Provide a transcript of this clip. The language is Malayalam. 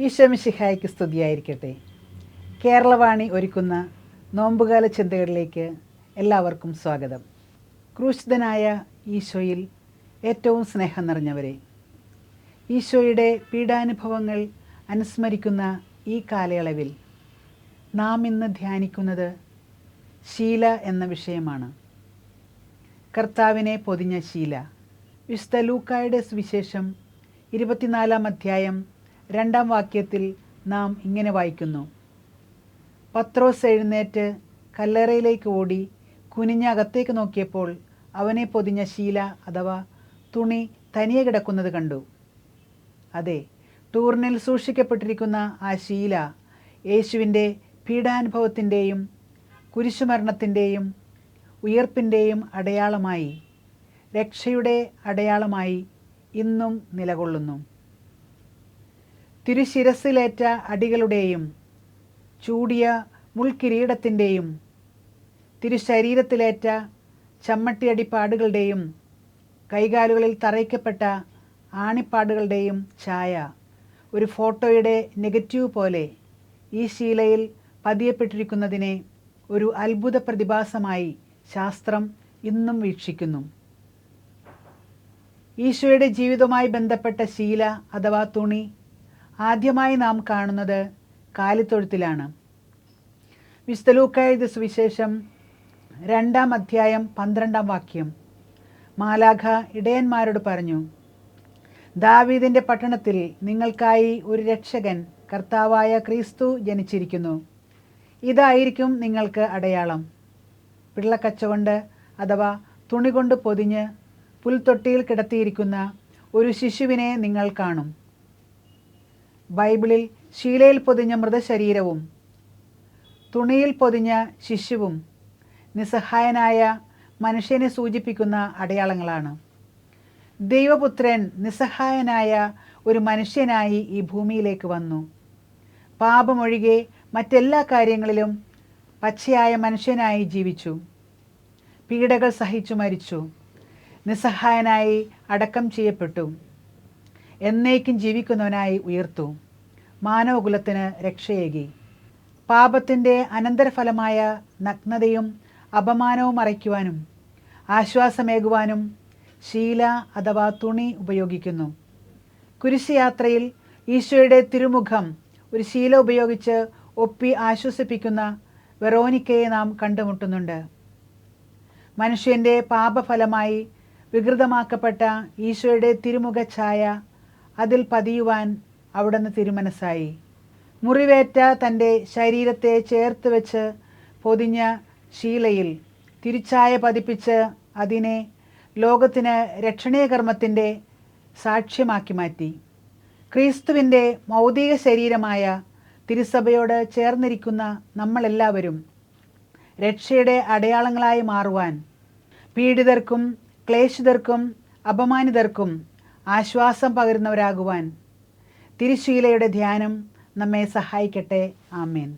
ഈശോ മിശിഹായ്ക്ക് സ്തുതിയായിരിക്കട്ടെ. കേരളവാണി ഒരുക്കുന്ന നോമ്പുകാല ചിന്തകളിലേക്ക് എല്ലാവർക്കും സ്വാഗതം. ക്രൂശിതനായ ഈശോയിൽ ഏറ്റവും സ്നേഹം നിറഞ്ഞവരെ, ഈശോയുടെ പീഡാനുഭവങ്ങൾ അനുസ്മരിക്കുന്ന ഈ കാലയളവിൽ നാം ഇന്ന് ധ്യാനിക്കുന്നത് ശീല എന്ന വിഷയമാണ്. കർത്താവിനെ പൊതിഞ്ഞ ശീല. വിശുദ്ധ ലൂക്കായുടെ സുവിശേഷം 24-ാം അധ്യായം 2-ാം വാക്യത്തിൽ നാം ഇങ്ങനെ വായിക്കുന്നു: പത്രോസ് എഴുന്നേറ്റ് കല്ലറയിലേക്ക് ഓടി കുനിഞ്ഞ് അകത്തേക്ക് നോക്കിയപ്പോൾ അവനെ പൊതിഞ്ഞ ശീല അഥവാ തുണി തനിയെ കിടക്കുന്നത് കണ്ടു. അതെ, ടൂർണിൽ സൂക്ഷിക്കപ്പെട്ടിരിക്കുന്ന ആ ശീല യേശുവിൻ്റെ പീഡാനുഭവത്തിൻ്റെയും കുരിശുമരണത്തിൻ്റെയും ഉയർപ്പിൻ്റെയും അടയാളമായി, രക്ഷയുടെ അടയാളമായി ഇന്നും നിലകൊള്ളുന്നു. തിരുശിരസിലേറ്റ അടികളുടെയും ചൂടിയ മുൾക്കിരീടത്തിൻ്റെയും തിരുശരീരത്തിലേറ്റ ചമ്മട്ടിയടിപ്പാടുകളുടെയും കൈകാലുകളിൽ തറയ്ക്കപ്പെട്ട ആണിപ്പാടുകളുടെയും ഛായ ഒരു ഫോട്ടോയുടെ നെഗറ്റീവ് പോലെ ഈ ശീലയിൽ പതിയപ്പെട്ടിരിക്കുന്നതിനെ ഒരു അത്ഭുത പ്രതിഭാസമായി ശാസ്ത്രം ഇന്നും വീക്ഷിക്കുന്നു. ഈശോയുടെ ജീവിതവുമായി ബന്ധപ്പെട്ട ശീല അഥവാ തുണി ആദ്യമായി നാം കാണുന്നത് കാലിത്തൊഴുത്തിലാണ്. വിശുദ്ധ ലൂക്കാ എഴുതിയ സുവിശേഷം 2-ാം അധ്യായം 12-ാം വാക്യം: മാലാഖ ഇടയന്മാരോട് പറഞ്ഞു, ദാവീദിൻ്റെ പട്ടണത്തിൽ നിങ്ങൾക്കായി ഒരു രക്ഷകൻ, കർത്താവായ ക്രിസ്തു ജനിച്ചിരിക്കുന്നു. ഇതായിരിക്കും നിങ്ങൾക്ക് അടയാളം: പിള്ളക്കച്ച കൊണ്ട് അഥവാ തുണി കൊണ്ട് പൊതിഞ്ഞ് പുൽത്തൊട്ടിയിൽ കിടത്തിയിരിക്കുന്ന ഒരു ശിശുവിനെ നിങ്ങൾ കാണും. ബൈബിളിൽ ശീലയിൽ പൊതിഞ്ഞ മൃതശരീരവും തുണിയിൽ പൊതിഞ്ഞ ശിശുവും നിസ്സഹായനായ മനുഷ്യനെ സൂചിപ്പിക്കുന്ന അടയാളങ്ങളാണ്. ദൈവപുത്രൻ നിസ്സഹായനായ ഒരു മനുഷ്യനായി ഈ ഭൂമിയിലേക്ക് വന്നു. പാപമൊഴികെ മറ്റെല്ലാ കാര്യങ്ങളിലും പച്ചയായ മനുഷ്യനായി ജീവിച്ചു. പീഡകൾ സഹിച്ചു മരിച്ചു. നിസ്സഹായനായി അടക്കം ചെയ്യപ്പെട്ടു. എന്നേക്കും ജീവിക്കുന്നവനായി ഉയർത്തു. മാനവകുലത്തിന് രക്ഷയേകി. പാപത്തിൻ്റെ അനന്തരഫലമായ നഗ്നതയും അപമാനവും മറയ്ക്കുവാനും ആശ്വാസമേകുവാനും ശീല അഥവാ തുണി ഉപയോഗിക്കുന്നു. കുരിശുയാത്രയിൽ ഈശോയുടെ തിരുമുഖം ഒരു ശീല ഉപയോഗിച്ച് ഒപ്പി ആശ്വസിപ്പിക്കുന്ന വെറോനിക്കയെ നാം കണ്ടുമുട്ടുന്നുണ്ട്. മനുഷ്യൻ്റെ പാപഫലമായി വികൃതമാക്കപ്പെട്ട ഈശോയുടെ തിരുമുഖ ഛായ അതിൽ പതിയുവാൻ അവിടുന്ന് തിരുമനസ്സായി. മുറിവേറ്റ തൻ്റെ ശരീരത്തെ ചേർത്ത് വെച്ച് പൊതിഞ്ഞ ശീലയിൽ തിരുഛായ പതിപ്പിച്ച് അതിനെ ലോകത്തിന് രക്ഷണീയകർമ്മത്തിൻ്റെ സാക്ഷ്യമാക്കി മാറ്റി. ക്രിസ്തുവിൻ്റെ മൗതിക ശരീരമായ തിരുസഭയോട് ചേർന്നിരിക്കുന്ന നമ്മളെല്ലാവരും രക്ഷയുടെ അടയാളങ്ങളായി മാറുവാൻ, പീഡിതർക്കും ക്ലേശിതർക്കും അപമാനിതർക്കും ആശ്വാസം പകരുന്നവരാകുവാൻ തിരുശീലയുടെ ധ്യാനം നമ്മെ സഹായിക്കട്ടെ. ആമേൻ.